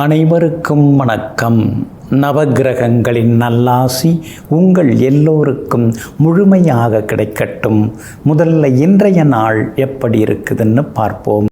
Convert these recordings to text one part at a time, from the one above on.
அனைவருக்கும் வணக்கம். நவக்கிரகங்களின் நல்லாசி உங்கள் எல்லோருக்கும் முழுமையாக கிடைக்கட்டும். முதல்ல இன்றைய நாள் எப்படி இருக்குதுன்னு பார்ப்போம்.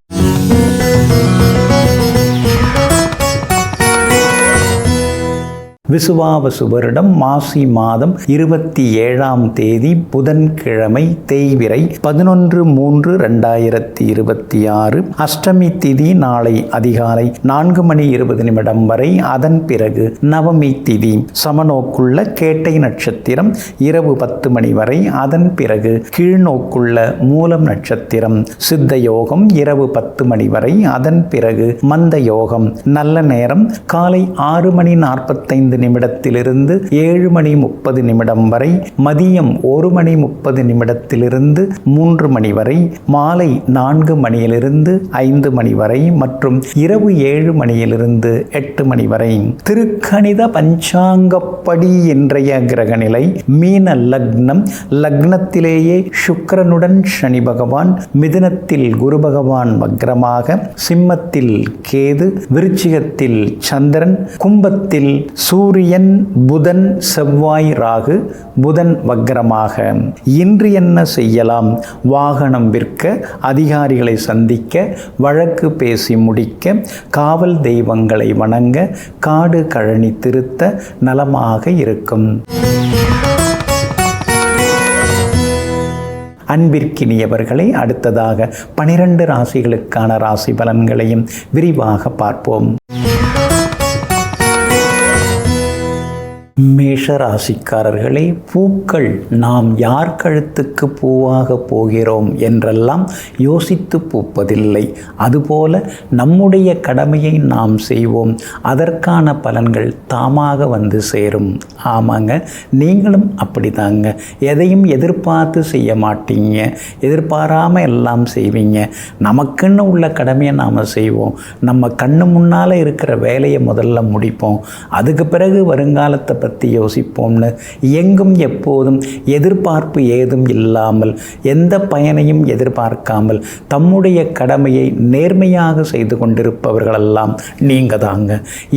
விசுவாவசு வருடம் மாசி மாதம் 27ஆம் தேதி புதன்கிழமை, தேய்பிறை 11/3/2026. அஷ்டமி திதி நாளை அதிகாலை 4:20 வரை. அதன் பிறகு நவமி திதி. சமநோக்குள்ள கேட்டை நட்சத்திரம் இரவு 10 வரை. அதன் பிறகு கீழ்நோக்குள்ள மூலம் நட்சத்திரம். சித்த யோகம் இரவு 10 வரை. அதன் பிறகு மந்த யோகம். நல்ல நேரம் காலை 6:45 நிமிடத்திலிருந்து 7:30 வரை. மதியம் 1:30 3 மணி வரை. மாலை 4 மணியிலிருந்து 5 மணி வரை மற்றும் இரவு 7 மணியிலிருந்து 8 மணி வரை. திருக்கணித பஞ்சாங்கப்படி இன்றைய கிரகநிலை மீன லக்னம். லக்னத்திலேயே சுக்கிரனுடன் சனி பகவான், மிதுனத்தில் குரு பகவான் வக்ரமாக, சிம்மத்தில் கேது, விருச்சிகத்தில் சந்திரன், கும்பத்தில் சூரியன், புதன், செவ்வாய், ராகு. புதன் வக்ரமாக. இன்று என்ன செய்யலாம்? வாகனம் விற்க, அதிகாரிகளை சந்திக்க, வழக்கு பேசி முடிக்க, காவல் தெய்வங்களை வணங்க, காடு கழனி திருத்த நலமாக இருக்கும். அன்பிற்கினியவர்களை, அடுத்ததாக 12 ராசிகளுக்கான ராசி பலன்களையும் விரிவாக பார்ப்போம். மேஷ ராசிக்காரர்களே, பூக்கள் நாம் யார் கழுத்துக்கு பூவாக போகிறோம் என்றெல்லாம் யோசித்து பூப்பதில்லை. அதுபோல நம்முடைய கடமையை நாம் செய்வோம், அதற்கான பலன்கள் தாமாக வந்து சேரும். ஆமாங்க, நீங்களும் அப்படிதாங்க. எதையும் எதிர்பார்த்து செய்ய மாட்டீங்க, எதிர்பாராமல் எல்லாம் செய்வீங்க. நமக்குன்னு உள்ள கடமையை நாம் செய்வோம். நம்ம கண்ணு முன்னால் இருக்கிற வேலையை முதல்ல முடிப்போம். அதுக்கு பிறகு வருங்காலத்தை பற்றி யோசிப்போம்னு எங்கும் எப்போதும் எதிர்பார்ப்பு ஏதும் இல்லாமல், எந்த பயனையும் எதிர்பார்க்காமல் தம்முடைய கடமையை நேர்மையாக செய்து கொண்டிருப்பவர்களெல்லாம் நீங்கள் தாங்க.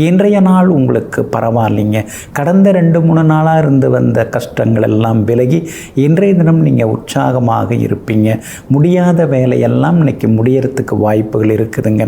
இன்றைய நாள் உங்களுக்கு பரவாயில்லைங்க. கடந்த 2-3 நாளாக இருந்து வந்த கஷ்டங்கள் எல்லாம் விலகி இன்றைய தினம் நீங்கள் உற்சாகமாக இருப்பீங்க. முடியாத வேலையெல்லாம் இன்னைக்கு முடியறதுக்கு வாய்ப்புகள் இருக்குதுங்க.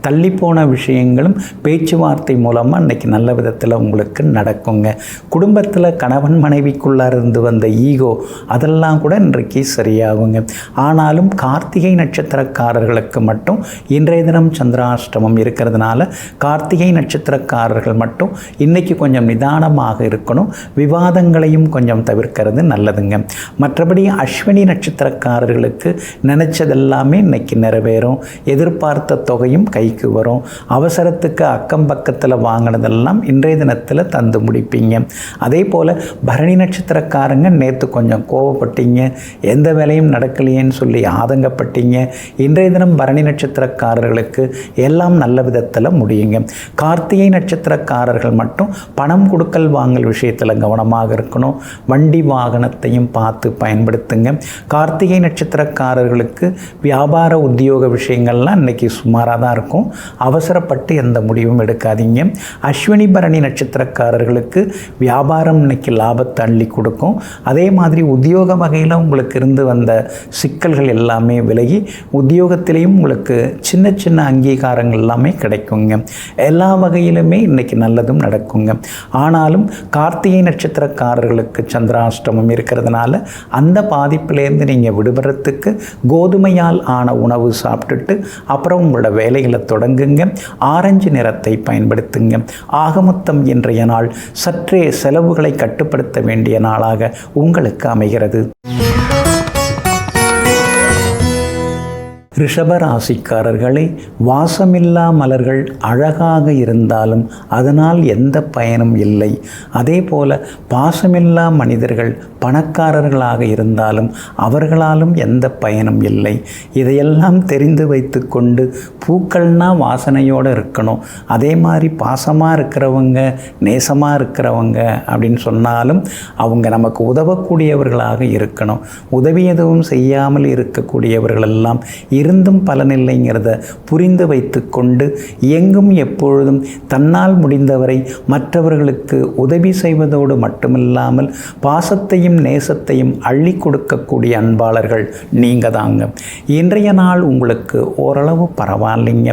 தள்ளிப்போன விஷயங்களும் பேச்சுவார்த்தை மூலமாக இன்னைக்கு நல்ல விதத்தில் உங்களுக்கு நடக்குங்க. குடும்பத்தில் கணவன் மனைவிக்குள்ளார இருந்து வந்த ஈகோ அதெல்லாம் கூட இன்றைக்கு சரியாகுங்க. ஆனாலும் கார்த்திகை நட்சத்திரக்காரர்களுக்கு மட்டும் இன்றைய தினம் சந்திராஷ்டமம் இருக்கிறதுனால கார்த்திகை நட்சத்திரக்காரர்கள் மட்டும் இன்னைக்கு கொஞ்சம் நிதானமாக இருக்கணும். விவாதங்களையும் கொஞ்சம் தவிர்க்கிறது நல்லதுங்க. மற்றபடி அஸ்வினி நட்சத்திரக்காரர்களுக்கு நினைச்சதெல்லாமே இன்னைக்கு நிறைவேறும். எதிர்பார்த்த தொகையும் கைக்கு வரும். அவசரத்துக்கு அக்கம் பக்கத்தில் வாங்கினதெல்லாம் இன்றைய தினத்தில் தந்து முடிப்பீங்க. அதே போல் பரணி நட்சத்திரக்காரங்க நேற்று கொஞ்சம் கோவப்பட்டீங்க, எந்த வேலையும் நடக்கலையேன்னு சொல்லி ஆதங்கப்பட்டீங்க. இன்றைய தினம் பரணி நட்சத்திரக்காரர்களுக்கு எல்லாம் நல்ல விதத்தில் முடியுங்க. கார்த்திகை நட்சத்திரக்காரர்கள் மட்டும் பணம் கொடுக்கல் வாங்கல் விஷயத்தில் கவனமாக இருக்கணும். வண்டி வாகனத்தையும் பார்த்து பயன்படுத்துங்க. கார்த்திகை நட்சத்திரக்காரர்களுக்கு வியாபார உத்தியோக விஷயங்கள்லாம் இன்னைக்கு சுமாராக தான் இருக்கும். அவசரப்பட்டு எந்த முடிவும் எடுக்காதீங்க. அஸ்வினி பரணி நட்சத்திரக்காரர்களுக்கு வியாபாரம் இன்னைக்கு லாபத்தை அள்ளி கொடுக்கும். அதே மாதிரி உத்தியோக வகையில் உங்களுக்கு இருந்து வந்த சிக்கல்கள் எல்லாமே விலகி உத்தியோகத்திலையும் உங்களுக்கு சின்ன சின்ன அங்கீகாரங்கள் எல்லாமே கிடைக்குங்க. எல்லா வகையிலுமே இன்னைக்கு நல்லதும் நடக்குங்க. ஆனாலும் கார்த்திகை நட்சத்திரக்காரர்களுக்கு சந்திராஷ்டமம் இருக்கிறதுனால அந்த பாதிப்பிலேருந்து நீங்கள் விடுபடுறதுக்கு கோதுமையால் ஆன உணவு சாப்பிட்டுட்டு அப்புறம் உங்களோட வேலைகளை தொடங்குங்க. ஆரஞ்சு நிறத்தை பயன்படுத்துங்க. ஆகமொத்தம் இன்றைய நாள் சற்றே செலவுகளை கட்டுப்படுத்த வேண்டிய நாளாக உங்களுக்கு அமைகிறது. ரிஷபராசிக்காரர்களே, வாசமில்லா மலர்கள் அழகாக இருந்தாலும் அதனால் எந்த பயனும் இல்லை. அதே போல பாசமில்லா மனிதர்கள் பணக்காரர்களாக இருந்தாலும் அவர்களாலும் எந்த பயனும் இல்லை. இதையெல்லாம் தெரிந்து வைத்து கொண்டு பூக்கள்னா வாசனையோடு இருக்கணும். அதே மாதிரி பாசமாக இருக்கிறவங்க, நேசமாக இருக்கிறவங்க அப்படின்னு சொன்னாலும் அவங்க நமக்கு உதவக்கூடியவர்களாக இருக்கணும். உதவி எதுவும் செய்யாமல் இருக்கக்கூடியவர்களெல்லாம் இருந்தும் பலனில்லைங்கிறத புரிந்து வைத்து கொண்டு எங்கும் எப்பொழுதும் தன்னால் முடிந்தவரை மற்றவர்களுக்கு உதவி செய்வதோடு மட்டுமில்லாமல் பாசத்தையும் நேசத்தையும் அள்ளி கொடுக்கக்கூடிய அன்பாளர்கள் நீங்கள் தாங்க. இன்றைய நாள் உங்களுக்கு ஓரளவு பரவாயில்லைங்க.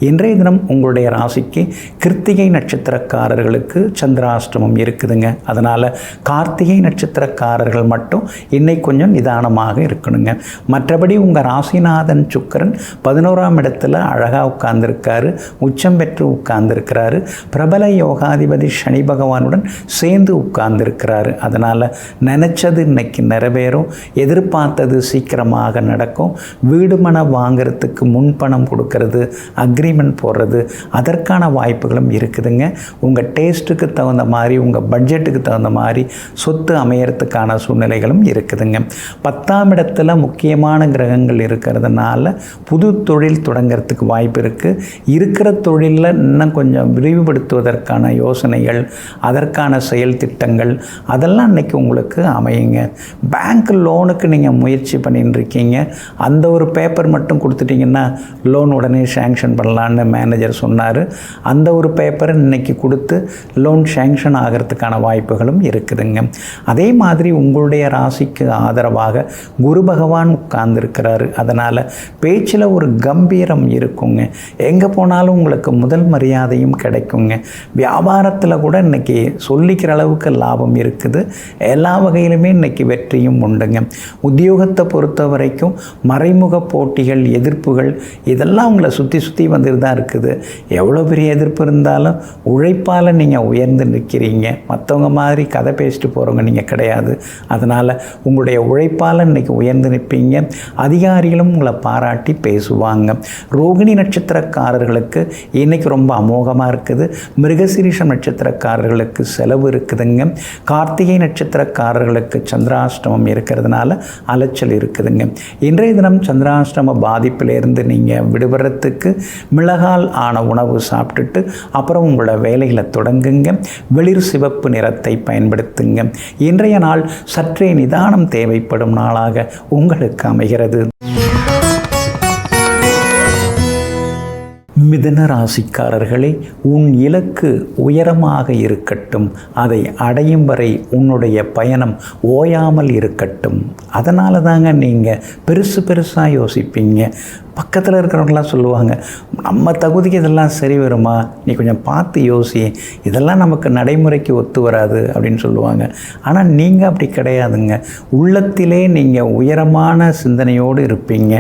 இன்றைய தினம் உங்களுடைய ராசிக்கு கிருத்திகை நட்சத்திரக்காரர்களுக்கு சந்திராஷ்டமம் இருக்குதுங்க. அதனால் கார்த்திகை நட்சத்திரக்காரர்கள் மட்டும் இன்னைக்கு கொஞ்சம் நிதானமாக இருக்கணுங்க. மற்றபடி உங்கள் ராசிநாதன் சுக்கிரன் 11ஆம் இடத்துல அழகாக உட்கார்ந்துருக்காரு, உச்சம் பெற்று உட்கார்ந்துருக்கிறாரு. பிரபல யோகாதிபதி சனி பகவானுடன் சேர்ந்து உட்கார்ந்துருக்கிறாரு. அதனால் நினச்சது இன்னைக்கு நிறைவேறும், எதிர்பார்த்தது சீக்கிரமாக நடக்கும். வீடு மனை வாங்கிறதுக்கு முன்பணம் கொடுக்கறது, அக்ரிமெண்ட் போடுறது, அதற்கான வாய்ப்புகளும் இருக்குதுங்க. உங்கள் டேஸ்ட்டுக்கு தகுந்த மாதிரி, உங்கள் பட்ஜெட்டுக்கு தகுந்த மாதிரி சொத்து அமையறதுக்கான சூழ்நிலைகளும் இருக்குதுங்க. 10ஆம் இடத்துல முக்கியமான கிரகங்கள் இருக்கிறதுனால புது தொழில் தொடங்கிறதுக்கு வாய்ப்பு இருக்குது. இருக்கிற தொழிலில் இன்னும் கொஞ்சம் விரிவுபடுத்துவதற்கான யோசனைகள், அதற்கான செயல் திட்டங்கள் அதெல்லாம் இன்றைக்கி உங்களுக்கு அமையுங்க. பேங்க் லோனுக்கு நீங்கள் முயற்சி பண்ணிட்டு இருக்கீங்க, அந்த ஒரு பேப்பர் மட்டும் கொடுத்துட்டிங்கன்னா லோன் உடனே சேங்ஷன் பண்ணலான்னு மேனேஜர் சொன்னார். அந்த ஒரு பேப்பரை இன்றைக்கி கொடுத்து லோன் சேங்ஷன் ஆகிறதுக்கான வாய்ப்புகளும் இருக்குதுங்க. அதே மாதிரி உங்களுடைய ராசிக்கு ஆதரவாக குரு பகவான் உட்கார்ந்துருக்கிறாரு. அதனால் பேச்சில் ஒரு கம்பீரம் இருக்குங்க. எங்கே போனாலும் உங்களுக்கு முதல் மரியாதையும் கிடைக்குங்க. வியாபாரத்தில் கூட இன்றைக்கி சொல்லிக்கிற அளவுக்கு லாபம் இருக்குது. எல்லா வகையிலுமே இன்றைக்கி வெற்றியும் உண்டுங்க. உத்தியோகத்தை பொறுத்த வரைக்கும் மறைமுக போட்டிகள், எதிர்ப்புகள் இதெல்லாம் உங்களை சுற்றி சுற்றி வந்துட்டு தான் இருக்குது. எவ்வளோ பெரிய எதிர்ப்பு இருந்தாலும் உழைப்பால் நீங்கள் உயர்ந்து நிற்கிறீங்க. மற்றவங்க மாதிரி கதை பேசிட்டு போகிறவங்க நீங்கள் கிடையாது. அதனால் உங்களுடைய உழைப்பால் இன்றைக்கி உயர்ந்து நிற்பீங்க. அதிகாரிகளும் உங்களை பாராட்டி பேசுவாங்க. ரோகிணி நட்சத்திரக்காரர்களுக்கு இன்றைக்கி ரொம்ப அமோகமாக இருக்குது. மிருகசீரிஷம் நட்சத்திரக்காரர்களுக்கு செலவு இருக்குதுங்க. கார்த்திகை நட்சத்திரக்காரர்களுக்கு சந்திராஷ்டமம் இருக்கிறதுனால அலைச்சல் இருக்குதுங்க. இன்றைய தினம் சந்திராஷ்டம பாதிப்பிலிருந்து நீங்கள் விடுபடுறதுக்கு மிளகால் ஆன உணவு சாப்பிட்டுட்டு அப்புறம் உங்களோட வேலைகளை தொடங்குங்க. வெளிர் சிவப்பு நிறத்தை பயன்படுத்துங்க. இன்றைய நாள் சற்றே நிதானம் தேவைப்படும் நாளாக உங்களுக்கு அமைகிறது. மிதுன ராசிக்காரர்களே, உன் இலக்கு உயரமாக இருக்கட்டும். அதை அடையும் வரை உன்னுடைய பயணம் ஓயாமல் இருக்கட்டும். அதனால தாங்க நீங்கள் பெருசாக யோசிப்பீங்க. பக்கத்தில் இருக்கிறவங்களாம் சொல்லுவாங்க, நம்ம தகுதிக்கு இதெல்லாம் சரி வருமா, நீ கொஞ்சம் பார்த்து யோசி, இதெல்லாம் நமக்கு நடைமுறைக்கு ஒத்து வராது அப்படின்னு சொல்லுவாங்க. ஆனால் நீங்கள் அப்படி கிடையாதுங்க. உள்ளத்திலே நீங்கள் உயரமான சிந்தனையோடு இருப்பீங்க.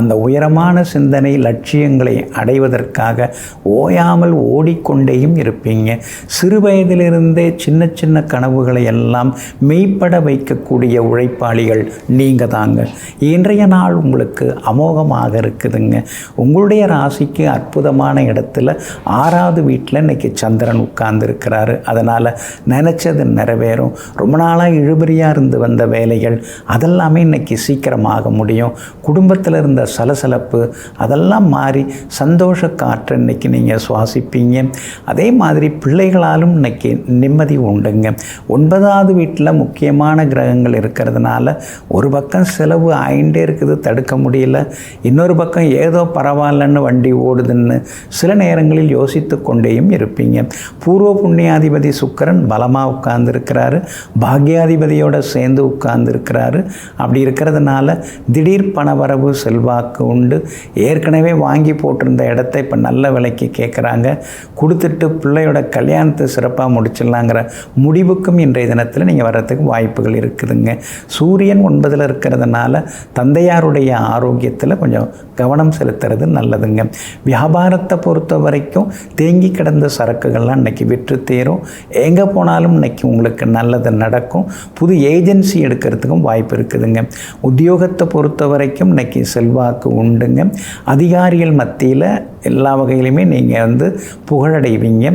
அந்த உயரமான சிந்தனை லட்சியங்களை அடைவதற்காக ஓயாமல் ஓடிக்கொண்டேயும் இருப்பீங்க. சிறு வயதிலிருந்தே சின்ன சின்ன கனவுகளை எல்லாம் மெய்ப்பட வைக்கக்கூடிய உழைப்பாளிகள் நீங்கள் தாங்க. இன்றைய நாள் உங்களுக்கு அமோகமாக இருக்குதுங்க. உங்களுடைய ராசிக்கு அற்புதமான இடத்துல 6வது வீட்டில் இன்றைக்கி சந்திரன் உட்கார்ந்துருக்கிறாரு. அதனால் நினச்சது நிறைவேறும். ரொம்ப நாளாக இழுபறியாக இருந்து வந்த வேலைகள் அதெல்லாமே இன்றைக்கி சீக்கிரமாக முடியும். குடும்பத்தில் இருந்த சலசலப்பு அதெல்லாம் மாறி சந்தோஷ காற்று இன்றைக்கி நீங்கள் சுவாசிப்பீங்க. அதே மாதிரி பிள்ளைகளாலும் இன்றைக்கி நிம்மதி உண்டுங்க. 9வது வீட்டில் முக்கியமான கிரகங்கள் இருக்கிறதுனால ஒரு பக்கம் செலவு ஆயிண்டே இருக்குது, தடுக்க முடியல. இன்னொரு பக்கம் ஏதோ பரவாயில்லன்னு வண்டி ஓடுதுன்னு சில நேரங்களில் யோசித்து கொண்டேயும் இருப்பீங்க. பூர்வ புண்ணியாதிபதி சுக்கிரன் பலமாக உட்கார்ந்துருக்கிறாரு, பாக்யாதிபதியோடு சேர்ந்து உட்கார்ந்துருக்கிறாரு. அப்படி இருக்கிறதுனால திடீர் பணவரவு செல்வாக்கு உண்டு. ஏற்கனவே வாங்கி போட்டிருந்த இடத்த இப்போ நல்ல விலைக்கு கேட்குறாங்க. கொடுத்துட்டு பிள்ளையோட கல்யாணத்தை சிறப்பாக முடிச்சிடலாங்கிற முடிவுக்கும் இன்றைய தினத்தில் நீங்கள் வர்றதுக்கு வாய்ப்புகள் இருக்குதுங்க. சூரியன் 9ல் இருக்கிறதுனால தந்தையாருடைய ஆரோக்கியத்தில் கொஞ்சம் கவனம் செலுத்துறது நல்லதுங்க. வியாபாரத்தை பொறுத்த வரைக்கும் தேங்கி கிடந்த சரக்குகள்லாம் இன்றைக்கி விற்று தேரும். எங்கே போனாலும் இன்றைக்கி உங்களுக்கு நல்லது நடக்கும். புது ஏஜென்சி எடுக்கிறதுக்கும் வாய்ப்பு இருக்குதுங்க. உத்தியோகத்தை பொறுத்த வரைக்கும் இன்றைக்கி செல்வாக்கு உண்டுங்க. அதிகாரிகள் மத்தியில் எல்லா வகையிலுமே நீங்கள் வந்து புகழடைவீங்க.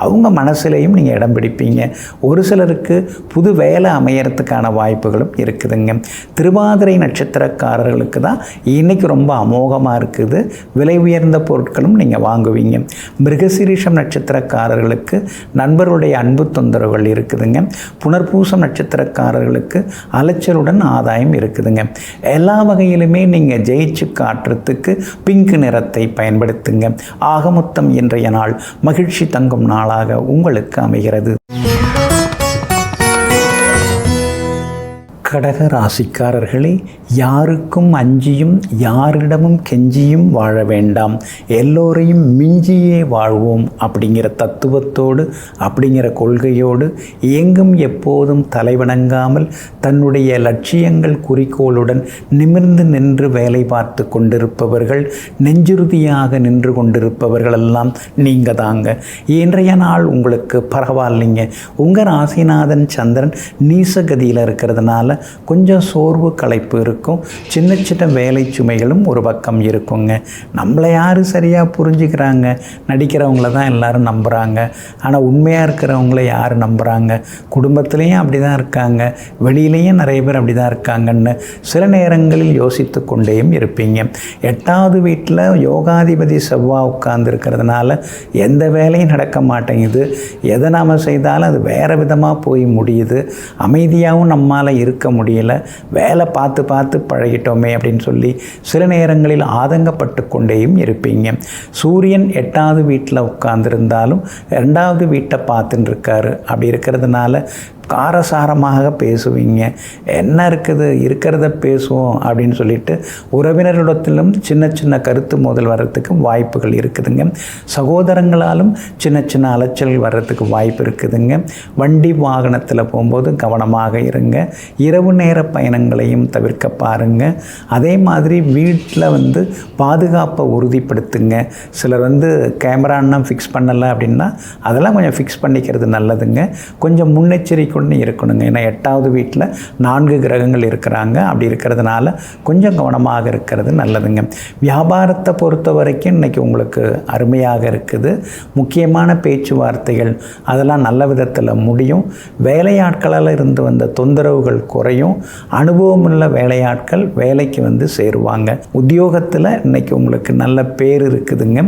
அவங்க மனசுலையும் நீங்கள் இடம் பிடிப்பீங்க. ஒரு சிலருக்கு புது வேலை அமையறதுக்கான வாய்ப்புகளும் இருக்குதுங்க. திருவாதிரை நட்சத்திரக்காரர்களுக்கு தான் இன்றைக்கி ரொம்ப அமோகமாக இருக்குது. விலை உயர்ந்த பொருட்களும் நீங்கள் வாங்குவீங்க. மிருகசீரிஷம் நட்சத்திரக்காரர்களுக்கு நண்பர்களுடைய அன்பு தொந்தரவுகள் இருக்குதுங்க. புனர்பூசம் நட்சத்திரக்காரர்களுக்கு அலைச்சலுடன் ஆதாயம் இருக்குதுங்க. எல்லா வகையிலுமே நீங்கள் ஜெயிச்சு காட்டுறதுக்கு பிங்க் நிறத்தை பயன்படுத்துங்க. ஆகமொத்தம் இன்றைய நாள் மகிழ்ச்சி தங்கும் நாளாக உங்களுக்கு அமைகிறது. கடக ராசிக்காரர்களே, யாருக்கும் அஞ்சியும் யாரிடமும் கெஞ்சியும் வாழ வேண்டாம், எல்லோரையும் மிஞ்சியே வாழ்வோம் அப்படிங்கிற தத்துவத்தோடு அப்படிங்கிற கொள்கையோடு எங்கும் எப்போதும் தலைவணங்காமல் தன்னுடைய லட்சியங்கள் குறிக்கோளுடன் நிமிர்ந்து நின்று வேலை பார்த்து கொண்டிருப்பவர்கள், நெஞ்சுறுதியாக நின்று கொண்டிருப்பவர்களெல்லாம் நீங்கள் தாங்க. இன்றைய நாள் உங்களுக்கு பரவாயில்லைங்க. உங்கள் ராசிநாதன் சந்திரன் நீசகதியில் இருக்கிறதுனால கொஞ்சம் சோர்வு களைப்பு இருக்கும். சின்ன சின்ன வேலை சுமைகளும் ஒரு பக்கம் இருக்குங்க. நம்மளை யார் சரியாக புரிஞ்சுக்கிறாங்க? நடிக்கிறவங்கள தான் எல்லாரும் நம்புகிறாங்க. ஆனால் உண்மையாக இருக்கிறவங்கள யார் நம்புகிறாங்க? குடும்பத்துலேயும் அப்படி தான் இருக்காங்க, வெளியிலேயும் நிறைய பேர் அப்படி தான் இருக்காங்கன்னு சில நேரங்களில் யோசித்து கொண்டேயும் இருப்பீங்க. 8வது வீட்டில் யோகாதிபதி செவ்வாய் உட்கார்ந்துருக்கிறதுனால எந்த வேலையும் நடக்க மாட்டேங்குது. எதை நாம் செய்தாலும் அது வேறு விதமாக போய் முடியுது. அமைதியாகவும் நம்மால் இருக்க முடியல. வேலை பார்த்து பார்த்து பழகிட்டோமே அப்படின்னு சொல்லி சில நேரங்களில் ஆதங்கப்பட்டு கொண்டேயும் இருப்பீங்க. சூரியன் 8வது வீட்டில் உட்கார்ந்துருந்தாலும் 2வது வீட்டை பார்த்துட்டு இருக்காரு. அப்படி இருக்கிறதுனால காரசாரமாக பேசுவீங்க. என்ன இருக்குது, இருக்கிறத பேசுவோம் அப்படின்னு சொல்லிட்டு உறவினர்களிடத்திலும் சின்ன சின்ன கருத்து மோதல் வர்றதுக்கு வாய்ப்புகள் இருக்குதுங்க. சகோதரங்களாலும் சின்ன சின்ன அலைச்சல் வர்றதுக்கு வாய்ப்பு இருக்குதுங்க. வண்டி வாகனத்தில் போகும்போது கவனமாக இருங்க. இரவு நேர பயணங்களையும் தவிர்க்க பாருங்கள். அதே மாதிரி வீட்டில் வந்து பாதுகாப்பை உறுதிப்படுத்துங்க. சிலர் வந்து கேமரான்னா ஃபிக்ஸ் பண்ணலை அப்படின்னா அதெல்லாம் கொஞ்சம் ஃபிக்ஸ் பண்ணிக்கிறது நல்லதுங்க. கொஞ்சம் முன்னெச்சரிக்கை இருக்கணுங்க. ஏன்னா 8வது வீட்டில் 4 கிரகங்கள் இருக்கிறாங்க. அப்படி இருக்கிறதுனால கொஞ்சம் கவனமாக இருக்கிறது நல்லதுங்க. வியாபாரத்தை பொறுத்த வரைக்கும் இன்றைக்கி உங்களுக்கு அருமையாக இருக்குது. முக்கியமான பேச்சுவார்த்தைகள் அதெல்லாம் நல்ல விதத்தில் முடியும். வேலையாட்களால் இருந்து வந்த தொந்தரவுகள் குறையும். அனுபவமுள்ள வேலையாட்கள் வேலைக்கு வந்து சேருவாங்க. உத்தியோகத்தில் இன்றைக்கி உங்களுக்கு நல்ல பேர் இருக்குதுங்க.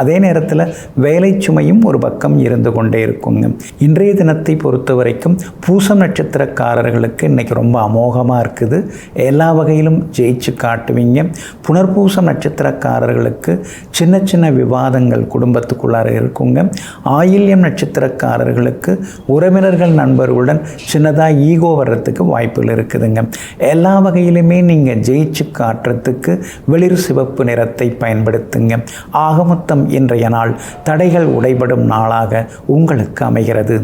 அதே நேரத்தில் வேலை சுமையும் ஒரு பக்கம் இருந்து கொண்டே இருக்குங்க. இன்றைய தினத்தை பொறுத்த வரைக்கும் பூசம் நட்சத்திரக்காரர்களுக்கு இன்றைக்கி ரொம்ப அமோகமாக இருக்குது. எல்லா வகையிலும் ஜெயிச்சு காட்டுவீங்க. புனர்பூசம் நட்சத்திரக்காரர்களுக்கு சின்ன சின்ன விவாதங்கள் குடும்பத்துக்குள்ளார இருக்குங்க. ஆயில்யம் நட்சத்திரக்காரர்களுக்கு உறவினர்கள் நண்பர்களுடன் சின்னதாக ஈகோ வர்றதுக்கு வாய்ப்புகள் இருக்குதுங்க. எல்லா வகையிலுமே நீங்கள் ஜெயிச்சு காட்டுறதுக்கு வெளிர் சிவப்பு நிறத்தை பயன்படுத்துங்க. ஆகமொத்தம் இன்றைய நாள் தடைகள் உடைபடும் நாளாக உங்களுக்கு அமைகிறது.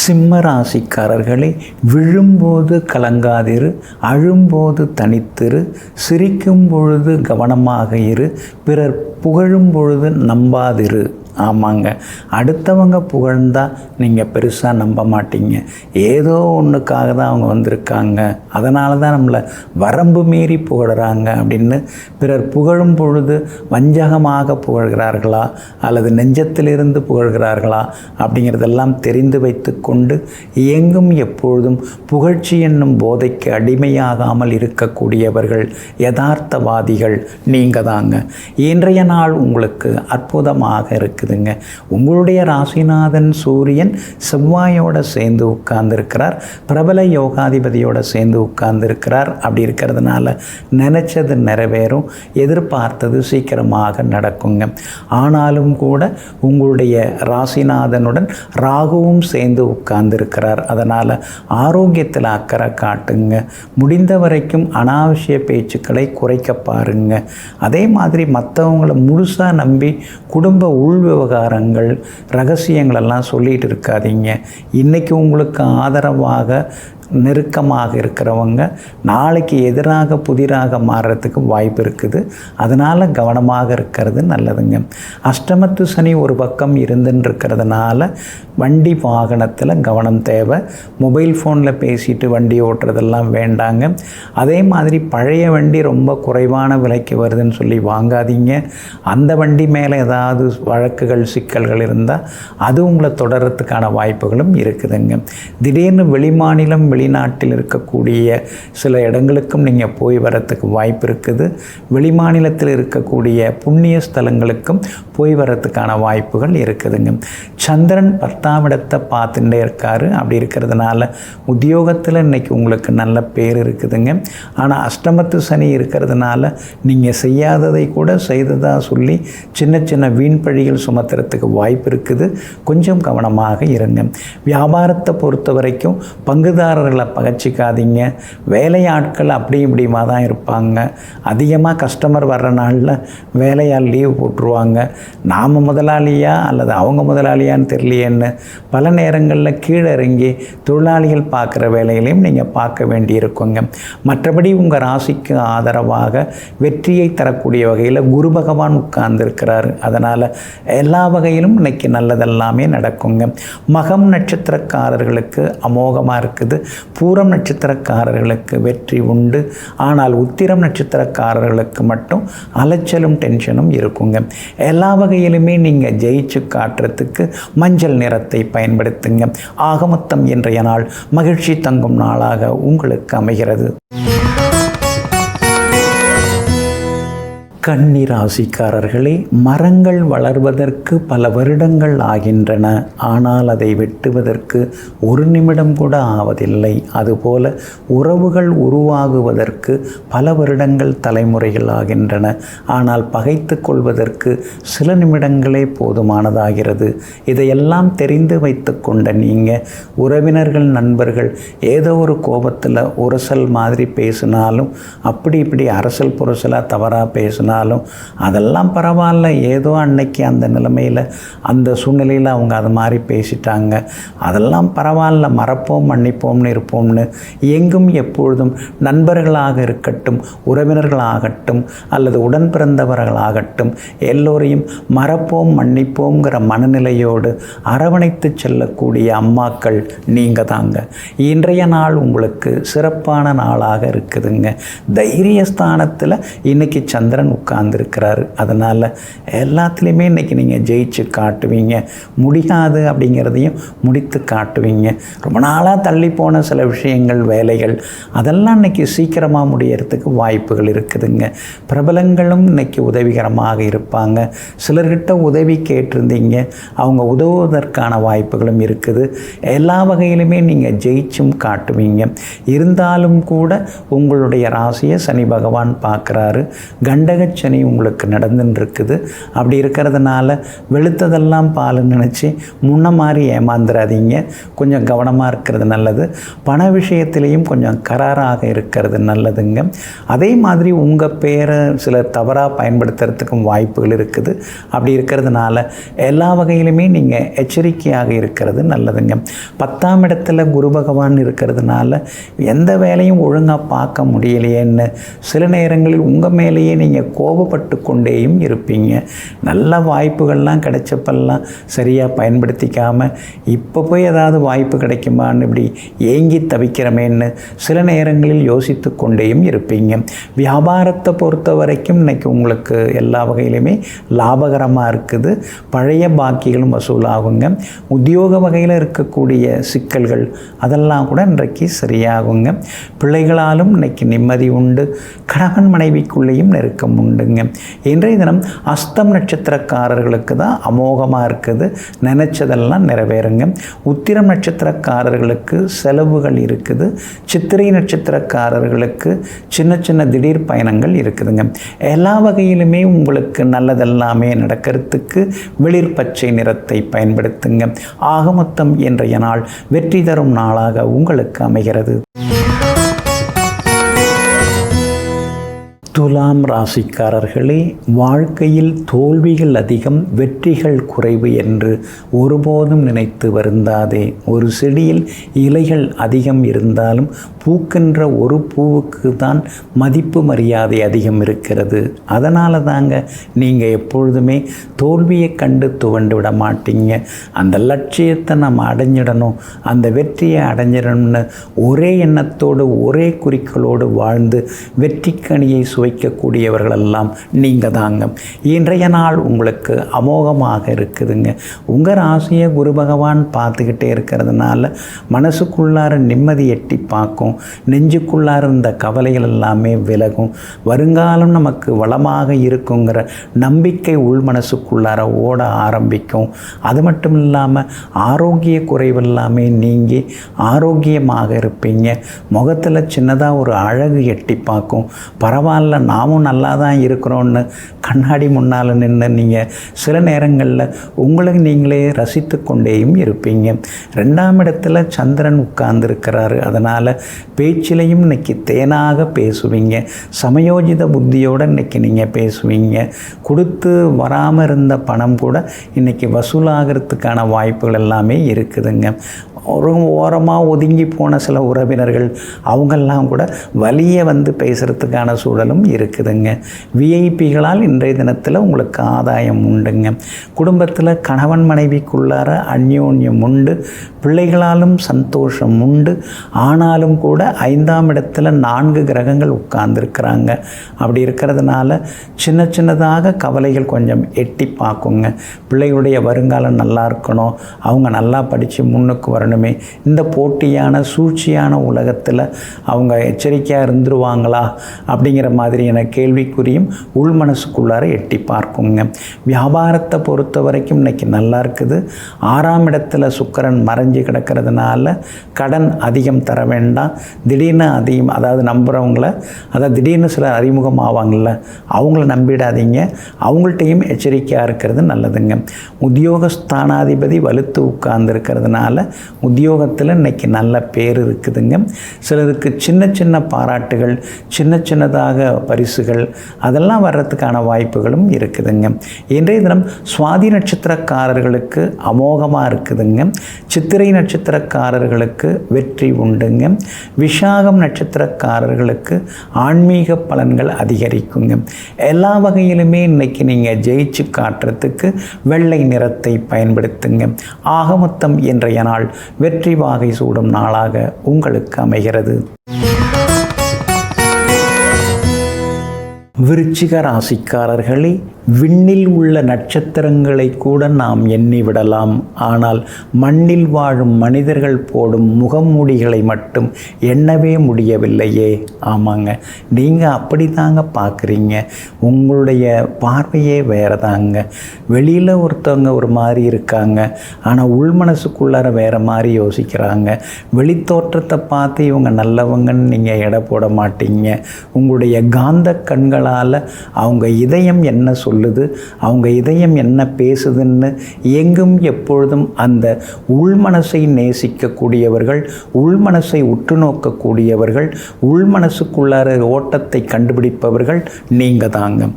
சிம்ம ராசிக்காரர்களே, விழும்போது கலங்காதிரு, அழும்போது தனித்திரு, சிரிக்கும் பொழுது கவனமாக இரு, பிறர் புகழும் பொழுது நம்பாதிரு. ஆமாங்க, அடுத்தவங்க புகழ்ந்தால் நீங்கள் பெருசாக நம்ப மாட்டீங்க. ஏதோ ஒன்றுக்காக தான் அவங்க வந்திருக்காங்க, அதனால தான் நம்மளை வரம்பு மீறி புகழ்கிறாங்க அப்படின்னு பிறர் புகழும் பொழுது வஞ்சகமாக புகழ்கிறார்களா அல்லது நெஞ்சத்திலிருந்து புகழ்கிறார்களா அப்படிங்கிறதெல்லாம் தெரிந்து வைத்து கொண்டு எங்கும் எப்பொழுதும் புகழ்ச்சி என்னும் போதைக்கு அடிமையாகாமல் இருக்கக்கூடியவர்கள் யதார்த்தவாதிகள் நீங்கள் தாங்க. இன்றைய நாள் உங்களுக்கு அற்புதமாக இருக்குதுங்க. உங்களுடைய ராசிநாதன் சூரியன் செவ்வாயோடு சேர்ந்து உட்கார்ந்துருக்கிறார். பிரபல யோகாதிபதியோடு சேர்ந்து உட்கார்ந்துருக்கிறார். அப்படி இருக்கிறதுனால நினச்சது நிறைவேறும், எதிர்பார்த்தது சீக்கிரமாக நடக்குங்க. ஆனாலும் கூட உங்களுடைய ராசிநாதனுடன் ராகுவும் சேர்ந்து உட்கார்ந்துருக்கிறார். அதனால் ஆரோக்கியத்தில் அக்கறை காட்டுங்க. முடிந்த வரைக்கும் அனாவசிய பேச்சுக்களை குறைக்க பாருங்க. அதே மாதிரி மற்றவங்களை முழுசாக நம்பி குடும்ப உள் விவகாரங்கள் ரகசியங்களெல்லாம் சொல்லிகிட்டு இருக்காதீங்க. இன்றைக்கி உங்களுக்கு ஆதரவாக நெருக்கமாக இருக்கிறவங்க நாளைக்கு எதிராக புதிராக மாறுறதுக்கு வாய்ப்பு இருக்குது. அதனால் கவனமாக இருக்கிறது நல்லதுங்க. அஷ்டமத்து சனி ஒரு பக்கம் இருந்துன்னு இருக்கிறதுனால வண்டி வாகனத்தில் கவனம் தேவை. மொபைல் ஃபோனில் பேசிட்டு வண்டி ஓட்டுறதெல்லாம் வேண்டாங்க. அதே மாதிரி பழைய வண்டி ரொம்ப குறைவான விலைக்கு வருதுன்னு சொல்லி வாங்காதீங்க. அந்த வண்டி மேலே ஏதாவது வழக்குகள் சிக்கல்கள் இருந்தால் அது உங்களை தொடர்றதுக்கான வாய்ப்புகளும் இருக்குதுங்க. திடீர்னு வெளிமாநிலம் வெளிநாட்டில் இருக்கக்கூடிய சில இடங்களுக்கும் நீங்கள் போய் வரத்துக்கு வாய்ப்பு இருக்குது. வெளிமாநிலத்தில் இருக்கக்கூடிய புண்ணிய ஸ்தலங்களுக்கும் போய் வரத்துக்கான வாய்ப்புகள் இருக்குதுங்க. சந்திரன் 10ஆம் இடத்தை பார்த்துட்டே இருக்காரு. அப்படி இருக்கிறதுனால உத்தியோகத்தில் இன்றைக்கி உங்களுக்கு நல்ல பேர் இருக்குதுங்க. ஆனால் அஷ்டமத்து சனி இருக்கிறதுனால நீங்கள் செய்யாததை கூட செய்ததாக சொல்லி சின்ன சின்ன வீண் பழிகள் சுமத்துறதுக்கு வாய்ப்பு இருக்குது. கொஞ்சம் கவனமாக இருங்க. வியாபாரத்தை பொறுத்த வரைக்கும் பங்குதாரர்களை பகச்சிக்காதீங்க. வேலையாட்கள் அப்படி இப்படிமா தான் இருப்பாங்க. அதிகமாக கஸ்டமர் வர்ற நாளில் வேலையால் லீவ் போட்டுருவாங்க. நாம் முதலாளியா அல்லது அவங்க முதலாளியான்னு தெரியலையேன்னு பல நேரங்களில் கீழே இறங்கி தொழிலாளிகள் பார்க்குற வேலைகளையும் நீங்கள் பார்க்க வேண்டியிருக்குங்க. மற்றபடி உங்கள் ராசிக்கு ஆதரவாக வெற்றியை தரக்கூடிய வகையில் குரு பகவான் உட்கார்ந்துருக்கிறாரு. அதனால் எல்லா வகையிலும் இன்னைக்கு நல்லதெல்லாமே நடக்குங்க. மகம் நட்சத்திரக்காரர்களுக்கு அமோகமாக இருக்குது. பூரம் நட்சத்திரக்காரர்களுக்கு வெற்றி உண்டு. ஆனால் உத்திரம் நட்சத்திரக்காரர்களுக்கு மட்டும் அலைச்சலும் டென்ஷனும் இருக்குங்க. எல்லா வகையிலுமே நீங்கள் ஜெயிச்சு காட்டுறதுக்கு மஞ்சள் நிறத்தை பயன்படுத்துங்க. ஆகமொத்தம் இன்றைய நாள் மகிழ்ச்சி தங்கும் நாளாக உங்களுக்கு அமைகிறது. கன்னி ராசிக்காரர்களே, மரங்கள் வளர்வதற்கு பல வருடங்கள் ஆகின்றன. ஆனால் அதை வெட்டுவதற்கு ஒரு நிமிடம் கூட ஆவதில்லை. அதுபோல உறவுகள் உருவாகுவதற்கு பல வருடங்கள் தலைமுறைகள் ஆகின்றன. ஆனால் பகைத்து கொள்வதற்கு சில நிமிடங்களே போதுமானதாகிறது. இதையெல்லாம் தெரிந்து வைத்து கொண்ட நீங்கள் உறவினர்கள் நண்பர்கள் ஏதோ ஒரு கோபத்தில் உரசல் மாதிரி பேசினாலும், அப்படி இப்படி அரசல் புரசலாக தவறாக பேசினாலும் அதெல்லாம் பரவாயில்ல, ஏதோ அன்னைக்கு அந்த நிலைமையில் அந்த சூழ்நிலையில் அவங்க அது மாதிரி பேசிட்டாங்க, அதெல்லாம் பரவாயில்ல, மறப்போம் மன்னிப்போம்னு இருப்போம்னு எங்கும் எப்பொழுதும் நண்பர்களாக இருக்கட்டும், உறவினர்களாகட்டும் அல்லது உடன் பிறந்தவர்களாகட்டும் எல்லோரையும் மறப்போம் மன்னிப்போங்கிற மனநிலையோடு அரவணைத்து செல்லக்கூடிய அம்மாக்கள் நீங்கள் தாங்க. இன்றைய நாள் உங்களுக்கு சிறப்பான நாளாக இருக்குதுங்க. தைரியஸ்தானத்தில் இன்னைக்கு சந்திரன் உட்கார்ந்துருக்கிறாரு. அதனால் எல்லாத்துலேயுமே இன்றைக்கி நீங்கள் ஜெயிச்சு காட்டுவீங்க. முடியாது அப்படிங்கிறதையும் முடித்து காட்டுவீங்க. ரொம்ப நாளாக தள்ளி போன சில விஷயங்கள் வேலைகள் அதெல்லாம் இன்றைக்கி சீக்கிரமாக முடியறதுக்கு வாய்ப்புகள் இருக்குதுங்க. பிரபலங்களும் இன்றைக்கி உதவிகரமாக இருப்பாங்க. சிலர்கிட்ட உதவி கேட்டிருந்தீங்க, அவங்க உதவுவதற்கான வாய்ப்புகளும் இருக்குது. எல்லா வகையிலுமே நீங்கள் ஜெயிச்சும் காட்டுவீங்க. இருந்தாலும் கூட உங்களுடைய ராசியை சனி பகவான் பார்க்குறாரு. கண்டக சனி உங்களுக்கு நடந்துன்னு இருக்குது. அப்படி இருக்கிறதுனால வெளுத்ததெல்லாம் பாலுன்னு நினச்சி முன்ன மாதிரி ஏமாந்துடாதீங்க. கொஞ்சம் கவனமாக இருக்கிறது நல்லது. பண விஷயத்திலையும் கொஞ்சம் கராராக இருக்கிறது நல்லதுங்க. அதே மாதிரி உங்கள் பேரை சிலர் தவறாக பயன்படுத்துறதுக்கும் வாய்ப்புகள் இருக்குது. அப்படி இருக்கிறதுனால எல்லா வகையிலுமே நீங்கள் எச்சரிக்கையாக இருக்கிறது நல்லதுங்க. 10ஆம் இடத்துல குரு பகவான் இருக்கிறதுனால எந்த வேலையும் ஒழுங்காக பார்க்க முடியலையேன்னு சில நேரங்களில் உங்கள் மேலேயே நீங்கள் கோபப்பட்டு கொண்டேயும் இருப்பீங்க. நல்ல வாய்ப்புகள்லாம் கிடைச்சப்பெல்லாம் சரியாக பயன்படுத்திக்காமல் இப்போ போய் ஏதாவது வாய்ப்பு கிடைக்குமான்னு இப்படி ஏங்கி தவிக்கிறமேன்னு சில நேரங்களில் யோசித்து கொண்டேயும் இருப்பீங்க. வியாபாரத்தை பொறுத்த வரைக்கும் இன்றைக்கி உங்களுக்கு எல்லா வகையிலுமே லாபகரமாக இருக்குது. பழைய பாக்கிகளும் வசூலாகுங்க. உத்தியோக வகையில் இருக்கக்கூடிய சிக்கல்கள் அதெல்லாம் கூட இன்றைக்கு சரியாகுங்க. பிள்ளைகளாலும் இன்றைக்கி நிம்மதி உண்டு. கணவன் மனைவிக்குள்ளேயும் நெருக்கம் உண்டுங்க. இன்றைய தினம் அஸ்தம் நட்சத்திரக்காரர்களுக்கு தான் அமோகமாக இருக்குது. நினைச்சதெல்லாம் நிறைவேறுங்க. உத்திரம் நட்சத்திரக்காரர்களுக்கு செலவுகள் இருக்குது. சித்திரை நட்சத்திரக்காரர்களுக்கு சின்ன சின்ன திடீர் பயணங்கள் இருக்குதுங்க. எல்லா வகையிலுமே உங்களுக்கு நல்லதெல்லாமே நடக்கிறதுக்கு வெளிர் பச்சை நிறத்தை பயன்படுத்துங்க. ஆக மொத்தம் இன்றைய நாள் வெற்றி தரும் நாளாக உங்களுக்கு அமைகிறது. துலாம் ராசிக்காரர்களே, வாழ்க்கையில் தோல்விகள் அதிகம், வெற்றிகள் குறைவு என்று ஒருபோதும் நினைத்து வருந்தாதே. ஒரு செடியில் இலைகள் அதிகம் இருந்தாலும் பூக்கின்ற ஒரு பூவுக்கு தான் மதிப்பு மரியாதை அதிகம் இருக்கிறது. அதனால தாங்க நீங்கள் எப்பொழுதுமே தோல்வியை கண்டு துவண்டு விட மாட்டீங்க. அந்த லட்சியத்தை நம்ம அடைஞ்சிடணும், அந்த வெற்றியை அடைஞ்சிடணும்னு ஒரே எண்ணத்தோடு ஒரே குறிக்கோளோடு வாழ்ந்து வெற்றிக்கனியை சுவைக்கக்கூடியவர்களெல்லாம் நீங்கள் தாங்க. இன்றைய நாள் உங்களுக்கு அமோகமாக இருக்குதுங்க. உங்கள் ராசியை குரு பகவான் பார்த்துக்கிட்டே இருக்கிறதுனால மனசுக்குள்ளார நிம்மதி எட்டி பார்க்கும், நெஞ்சுக்குள்ளார இருந்த கவலைகள் எல்லாமே விலகும், வருங்காலம் நமக்கு வளமாக இருக்குங்கிற நம்பிக்கை உள் மனசுக்குள்ளார ஓட ஆரம்பிக்கும். அது மட்டும் இல்லாமல் ஆரோக்கிய குறைவெல்லாமே நீங்கி ஆரோக்கியமாக இருப்பீங்க. முகத்தில் சின்னதாக ஒரு அழகு எட்டி பார்க்கும். பரவாயில்ல, நாமும் நல்லா தான் இருக்கிறோன்னு கண்ணாடி முன்னால் நின்று நீங்கள் சில நேரங்களில் உங்களுக்கு நீங்களே ரசித்து கொண்டேயும் இருப்பீங்க. 2ஆம் இடத்துல சந்திரன் உட்கார்ந்துருக்கிறாரு. அதனால் பேச்சிலையும் இன்னைக்கு தேனாக பேசுவீங்க. சமயோஜித புத்தியோடு இன்றைக்கி நீங்கள் பேசுவீங்க. கொடுத்து வராமல் இருந்த பணம் கூட இன்றைக்கி வசூலாகிறதுக்கான வாய்ப்புகள் எல்லாமே இருக்குதுங்க. ஒரு ஓரமாக ஒதுங்கி போன சில உறவினர்கள் அவங்கெல்லாம் கூட வலியை வந்து பேசுகிறதுக்கான சூழலும் இருக்குதுங்க. விஐபிகளால் இன்றைய தினத்தில் உங்களுக்கு ஆதாயம் உண்டுங்க. குடும்பத்தில் கணவன் மனைவிக்குள்ளார அந்யோன்யம் உண்டு, பிள்ளைகளாலும் சந்தோஷம் உண்டு. ஆனாலும் கூட 5ஆம் இடத்துல 4 கிரகங்கள் உட்கார்ந்துருக்கிறாங்க. அப்படி இருக்கிறதுனால சின்ன சின்னதாக கவலைகள் கொஞ்சம் எட்டி பார்க்குங்க. பிள்ளைகளுடைய வருங்காலம் நல்லா இருக்கணும், அவங்க நல்லா படித்து முன்னுக்கு வரணுமே, இந்த போட்டியான சூழ்ச்சியான உலகத்தில் அவங்க எச்சரிக்கையாக இருந்துருவாங்களா அப்படிங்கிற மாதிரியான கேள்விக்குறியும் உள் மனசுக்குள்ளார எட்டி பார்க்குங்க. வியாபாரத்தை பொறுத்த வரைக்கும் இன்றைக்கி நல்லா இருக்குது. 6ஆம் இடத்துல சுக்கிரன் மறைஞ்சு கிடக்கிறதுனால கடன் அதிகம் தர வேண்டாம். திடீர்னு அதிகம், அதாவது நம்புகிறவங்கள, அதாவது திடீர்னு சில அறிமுகம் ஆவாங்கள்ல, அவங்கள நம்பிடாதீங்க. அவங்கள்ட்டையும் எச்சரிக்கையாக இருக்கிறது நல்லதுங்க. உத்தியோகஸ்தானாதிபதி வலுத்து உட்கார்ந்துருக்கிறதுனால உத்தியோகத்தில் இன்றைக்கி நல்ல பேர் இருக்குதுங்க. சிலருக்கு சின்ன சின்ன பாராட்டுகள், சின்ன சின்னதாக பரிசுகள் அதெல்லாம் வர்றதுக்கான வாய்ப்புகளும் இருக்குதுங்க. இன்றைய தினம் சுவாதி நட்சத்திரக்காரர்களுக்கு அமோகமாக இருக்குதுங்க. சித்திரை நட்சத்திரக்காரர்களுக்கு வெற்றி உண்டுங்க. விசாகம் நட்சத்திரக்காரர்களுக்கு ஆன்மீக பலன்கள் அதிகரிக்குங்க. எல்லா வகையிலுமே இன்றைக்கி நீங்கள் ஜெயிச்சு காட்டுறதுக்கு வெள்ளை நிறத்தை பயன்படுத்துங்க. ஆக மொத்தம் இன்றைய நாள் வெற்றி வாகை சூடும் நாளாக உங்களுக்கு அமைகிறது. விருச்சிக ராசிக்காரர்களே, விண்ணில் உள்ள நட்சத்திரங்களை கூட நாம் எண்ணிவிடலாம். ஆனால் மண்ணில் வாழும் மனிதர்கள் போடும் முகமூடிகளை மட்டும் எண்ணவே முடியவில்லையே. ஆமாங்க, நீங்கள் அப்படி தாங்க பார்க்குறீங்க. உங்களுடைய பார்வையே வேறு தாங்க. வெளியில் ஒருத்தவங்க ஒரு மாதிரி இருக்காங்க, ஆனால் உள் மனசுக்குள்ளார வேறு மாதிரி யோசிக்கிறாங்க. வெளித்தோற்றத்தை பார்த்து இவங்க நல்லவங்கன்னு நீங்கள் எடை போட மாட்டீங்க. உங்களுடைய காந்த கண்களால் அவங்க இதயம் என்ன சொல்லுது, அவங்க இதயம் என்ன பேசுதுன்னு எங்கும் எப்பொழுதும் அந்த உள்மனசை நேசிக்கக்கூடியவர்கள், உள்மனசை உற்று நோக்கக்கூடியவர்கள், உள்மனசுக்குள்ளார ஓட்டத்தை கண்டுபிடிப்பவர்கள் நீங்கள் தாங்க.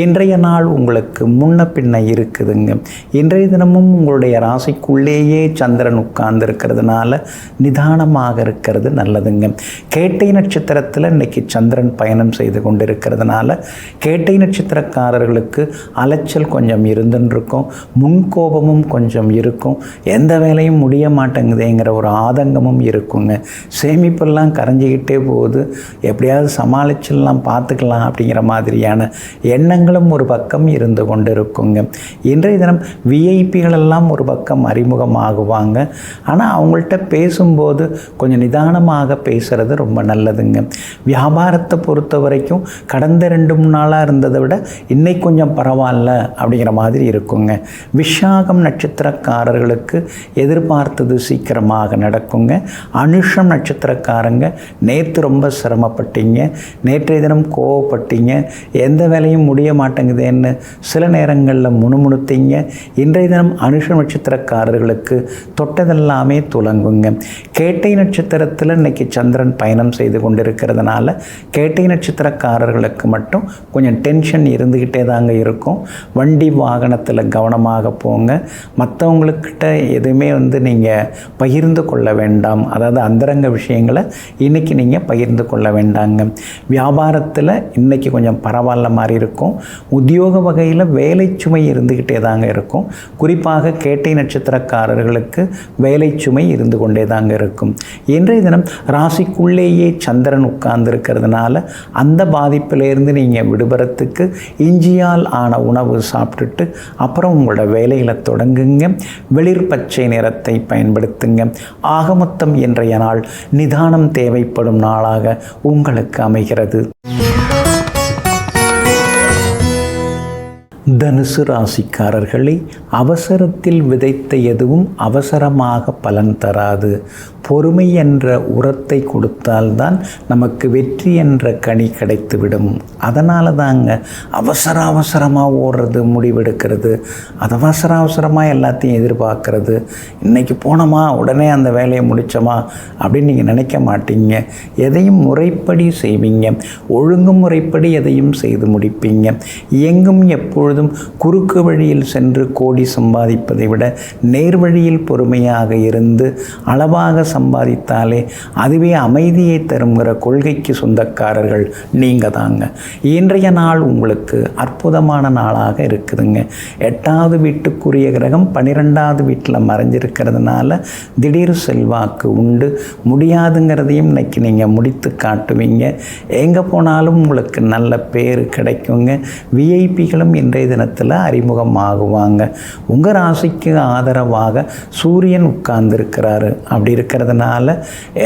இன்றைய நாள் உங்களுக்கு முன்ன பின்ன இருக்குதுங்க. இன்றைய தினமும் உங்களுடைய ராசிக்குள்ளேயே சந்திரன் உட்கார்ந்துருக்கிறதுனால நிதானமாக இருக்கிறது நல்லதுங்க. கேட்டை நட்சத்திரத்தில் இன்னைக்கு சந்திரன் பயணம் செய்து கொண்டிருக்கிறதுனால கேட்டை நட்சத்திரக்காரர்களுக்கு அலைச்சல் கொஞ்சம் இருந்துருக்கும், முன்கோபமும் கொஞ்சம் இருக்கும், எந்த வேலையும் முடிய மாட்டேங்குதுங்கிற ஒரு ஆதங்கமும் இருக்குங்க. சேமிப்பெல்லாம் கரைஞ்சிக்கிட்டே போகுது, எப்படியாவது சமாளிச்சிடலாம், பார்த்துக்கலாம் அப்படிங்கிற மாதிரியான எண்ணங்களும் ஒரு பக்கம் இருந்து கொண்டு இருக்குங்க. இன்றைய தினம் விஐபிகளெல்லாம் ஒரு பக்கம் அறிமுகமாகுவாங்க. ஆனால் அவங்கள்ட்ட பேசும்போது கொஞ்சம் நிதானமாக பேசுகிறது ரொம்ப நல்லதுங்க. வியாபாரத்தை பொறுத்த வரைக்கும் கடந்த 2-3 நாளாக இருந்ததை விட இன்னைக்கு கொஞ்சம் பரவாயில்ல அப்படிங்கிற மாதிரி இருக்குங்க. விஷாகம் நட்சத்திரக்காரர்களுக்கு எதிர்பார்த்தது சீக்கிரமாக நடக்குங்க. அனுஷம் நட்சத்திரக்காரங்க நேற்று ரொம்ப சிரமப்பட்டீங்க, நேற்றைய தினம் கோவப்பட்டீங்க, எந்த வேலையும் முடிய மாட்டேங்குதேன்னு சில நேரங்களில் முணுமுணுத்தீங்க. இன்றைய தினம் அனுஷம் நட்சத்திரக்காரர்களுக்கு தொட்டதெல்லாமே துலங்குங்க. கேட்டை நட்சத்திரத்தில் இன்னைக்கு சந்திரன் பயணம் செய்து கொண்டிருக்கிறதுனால கேட்டை நட்சத்திரக்காரர்களுக்கு மட்டும் கொஞ்சம் டென்ஷன் இருந்துக்கிட்டே தாங்க இருக்கும். வண்டி வாகனத்தில் கவனமாக போங்க. மற்றவங்களுக்கிட்ட எதுவுமே நீங்கள் பகிர்ந்து கொள்ள வேண்டாம். அதாவது அந்தரங்க விஷயங்களை இன்றைக்கி நீங்கள் பகிர்ந்து கொள்ள வேண்டாங்க. வியாபாரத்தில் இன்றைக்கி கொஞ்சம் பரவாயில்ல மாதிரி இருக்கும். உத்தியோக வகையில் வேலை சுமை இருந்துக்கிட்டே தாங்க இருக்கும். குறிப்பாக கேட்டை நட்சத்திரக்காரர்களுக்கு வேலை சுமை இருந்து கொண்டே தாங்க இருக்கும். இன்றைய தினம் ராசிக்குள்ளேயே சந்திரன் உட்கார்ந்துருக்கிறதுனால அந்த பாதிப்பிலேருந்து நீங்கள் விடுபடுறதுக்கு இஞ்சியால் ஆன உணவு சாப்பிட்டுட்டு அப்புறம் உங்களோட வேலைகளை தொடங்குங்க. வெளிர் பச்சை நிறத்தை பயன்படுத்துங்க. ஆகமொத்தம் இன்றைய நாள் நிதானம் தேவைப்படும் நாளாக உங்களுக்கு அமைகிறது. தனுசு ராசிக்காரர்களை அவசரத்தில் விதைத்த எதுவும் அவசரமாக பலன் தராது. பொறுமை என்ற உரத்தை கொடுத்தால்தான் நமக்கு வெற்றி என்ற கனி கிடைத்துவிடும். அதனால தாங்க அவசரமாக ஓடுறது, முடிவெடுக்கிறது, அது அவசரமாக எல்லாத்தையும் எதிர்பார்க்கறது. இன்றைக்கி போனோமா உடனே அந்த வேலையை முடித்தோமா அப்படின்னு நீங்கள் நினைக்க மாட்டீங்க. எதையும் முறைப்படி செய்வீங்க. ஒழுங்குமுறைப்படி எதையும் செய்து முடிப்பீங்க. எங்கும் எப்பொழுதும் குறுக்கு வழியில் சென்று கோடி சம்பாதிப்பதை விட நேர் வழியில் பொறுமையாக இருந்து அளவாக சம்பாதித்தாலே அதுவே அமைதியை தருங்கிற கொள்கைக்கு சொந்தக்காரர்கள் நீங்கள் தாங்க. இன்றைய நாள் உங்களுக்கு அற்புதமான நாளாக இருக்குதுங்க. 8வது வீட்டுக்குரிய கிரகம் 12வது வீட்டில் மறைஞ்சிருக்கிறதுனால திடீர் செல்வாக்கு உண்டு. முடியாதுங்கிறதையும் இன்னைக்கு நீங்கள் முடித்து காட்டுவீங்க. எங்கே போனாலும் உங்களுக்கு நல்ல பேர் கிடைக்குங்க. விஐபிகளும் இன்றைய தினத்தில் அறிமுகமாகுவாங்க. உங்கள் ராசிக்கு ஆதரவாக சூரியன் உட்கார்ந்துருக்கிறாரு. அப்படி இருக்கிறதுனால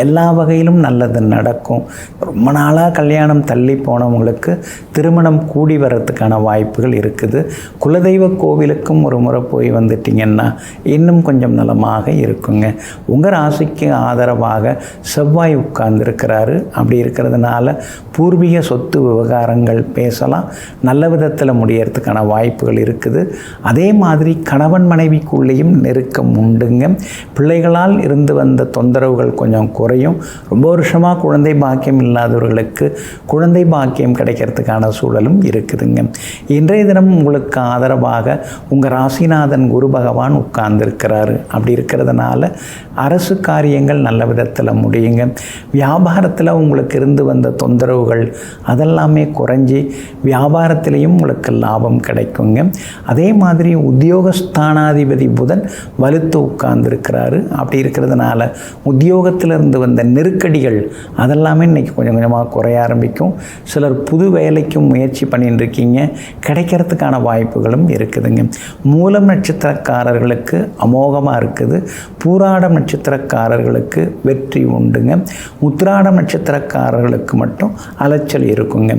எல்லா வகையிலும் நல்லது நடக்கும். ரொம்ப நாளாக கல்யாணம் தள்ளி போனவங்களுக்கு திருமணம் கூடி வர்றதுக்கான வாய்ப்புகள் இருக்குது. குலதெய்வ கோவிலுக்கும் ஒரு முறை போய் வந்துட்டிங்கன்னா இன்னும் கொஞ்சம் நலமாக இருக்குங்க. உங்கள் ராசிக்கு ஆதரவாக செவ்வாய் உட்கார்ந்துருக்கிறாரு. அப்படி இருக்கிறதுனால பூர்வீக சொத்து விவகாரங்கள் பேசலாம். நல்ல விதத்தில் முடியறதுக்கான வாய்ப்புகள் இருக்குது. அதே மாதிரி கணவன் மனைவிக்குள்ளேயும் நெருக்கம் உண்டுங்க. பிள்ளைகளால் இருந்து வந்த தொந்தரவுகள் கொஞ்சம் குறையும். ரொம்ப வருஷமாக குழந்தை பாக்கியம் இல்லாதவர்களுக்கு குழந்தை பாக்கியம் கிடைக்கிறதுக்கான சூழலும் இருக்குதுங்க. இன்றைய தினம் உங்களுக்கு ஆதரவாக உங்கள் ராசிநாதன் குரு பகவான் உட்கார்ந்துருக்கிறாரு. அப்படி இருக்கிறதுனால அரசு காரியங்கள் நல்ல விதத்தில் முடியுங்க. வியாபாரத்தில் உங்களுக்கு இருந்து வந்த தொந்தரவுகள் அதெல்லாமே குறைஞ்சி வியாபாரத்திலையும் உங்களுக்கு லாபம் கிடைக்குங்க. அதே மாதிரி உத்தியோகஸ்தானாதிபதி புதன் வலுத்து உட்கார்ந்துருக்கிறாரு. அப்படி இருக்கிறதுனால உத்தியோகத்திலிருந்து வந்த நெருக்கடிகள் அதெல்லாமே இன்றைக்கி கொஞ்சம் கொஞ்சமாக குறைய ஆரம்பிக்கும். சிலர் புது வேலைக்கும் முயற்சி பண்ணிட்டு இருக்கீங்க, கிடைக்கிறதுக்கான வாய்ப்புகளும் இருக்குதுங்க. மூலம் நட்சத்திரக்காரர்களுக்கு அமோகமாக இருக்குது. பூராடம் நட்சத்திரக்காரர்களுக்கு வெற்றி உண்டுங்க. உத்திராடம் நட்சத்திரக்காரர்களுக்கு மட்டும் அலைச்சல் இருக்குங்க.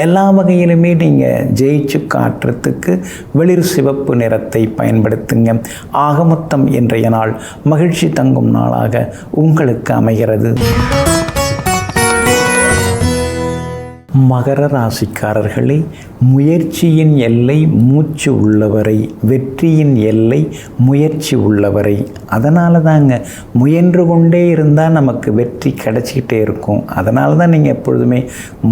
எல்லா வகையிலுமே நீங்கள் ஜெயிச்சு காட்டுறதுக்கு வெளிர் சிவப்பு நிறத்தை பயன்படுத்துங்க. ஆகமொத்தம் இன்றைய நாள் மகிழ்ச்சி தங்கும் நாளாக உங்களுக்கு அமைகிறது. மகர ராசிக்காரர்களே, முயற்சியின் எல்லை மூச்சு உள்ளவரை, வெற்றியின் எல்லை முயற்சி உள்ளவரை. அதனால தாங்க முயன்று கொண்டே இருந்தால் நமக்கு வெற்றி கிடைச்சிக்கிட்டே இருக்கும். அதனால தான் நீங்கள் எப்பொழுதுமே